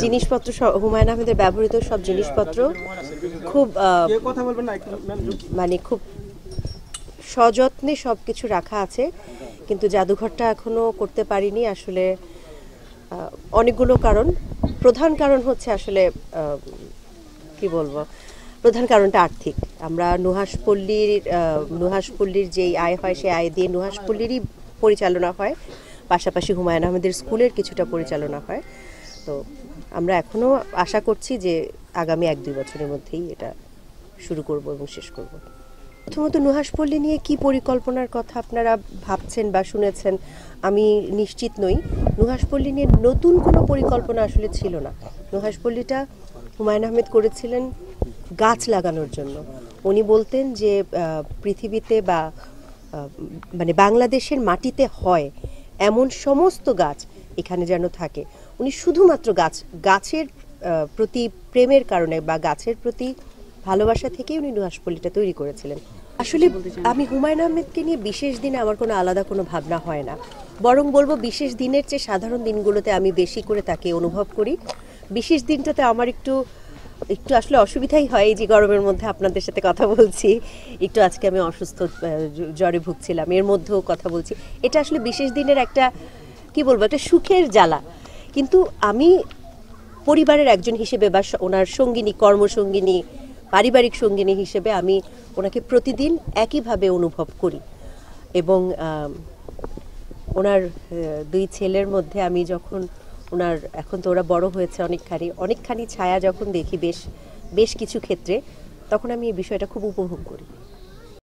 জিনিসপত্র হুমায়ুন আহমেদের ব্যবহৃত সব জিনিসপত্র খুব মানে খুব সযত্নে সবকিছু রাখা আছে, কিন্তু জাদুঘরটা এখনো করতে পারিনি আসলে। অনেকগুলো কারণ, প্রধান কারণ হচ্ছে আসলে কি বলবো, প্রধান কারণটা আর্থিক। আমরা নুহাশপল্লীর যেই আয় হয় সেই আয় দিয়ে নুহাশপল্লীরই পরিচালনা হয়, পাশাপাশি হুমায়ুন আহমেদের স্কুলের কিছুটা পরিচালনা হয়। তো আমরা এখনও আশা করছি যে আগামী 1-2 বছরের মধ্যেই এটা শুরু করব এবং শেষ করব। প্রথমত নুহাশপল্লী নিয়ে কি পরিকল্পনার কথা আপনারা ভাবছেন বা শুনেছেন আমি নিশ্চিত নই। নুহাশপল্লী নিয়ে নতুন কোনো পরিকল্পনা আসলে ছিল না। নুহাশপল্লীটা হুমায়ুন আহমেদ করেছিলেন গাছ লাগানোর জন্য। উনি বলতেন যে পৃথিবীতে বা মানে বাংলাদেশের মাটিতে হয় এমন সমস্ত গাছ এখানে যেন থাকে। উনি শুধুমাত্র গাছের প্রতি প্রেমের কারণে বা গাছের প্রতি ভালোবাসা থেকেই উনি নুহাশপল্লীটা তৈরি করেছিলেন। আসলে আমি হুমায়ুন আহমেদকে নিয়ে বিশেষ দিনে আমার কোনো আলাদা কোনো ভাবনা হয় না, বরং বলবো বিশেষ দিনের চেয়ে সাধারণ দিনগুলোতে আমি বেশি করে তাকে অনুভব করি। বিশেষ দিনটাতে আমার একটু আসলে অসুবিধাই হয়, এই যে গরমের মধ্যে আপনাদের সাথে কথা বলছি, একটু আজকে আমি অসুস্থ, জ্বরে ভুগছিলাম, এর মধ্যেও কথা বলছি। এটা আসলে বিশেষ দিনের একটা কি বলবো, একটা সুখের জ্বালা। কিন্তু আমি পরিবারের একজন হিসেবে বা ওনার সঙ্গিনী, কর্মসঙ্গিনী, পারিবারিক সঙ্গিনী হিসেবে আমি ওনাকে প্রতিদিন একইভাবে অনুভব করি। এবং ওনার 2 ছেলের মধ্যে আমি যখন ওনার, এখন তো ওরা বড় হয়েছে অনেকখানি ছায়া যখন দেখি বেশ কিছু ক্ষেত্রে, তখন আমি এই বিষয়টা খুব উপভোগ করি।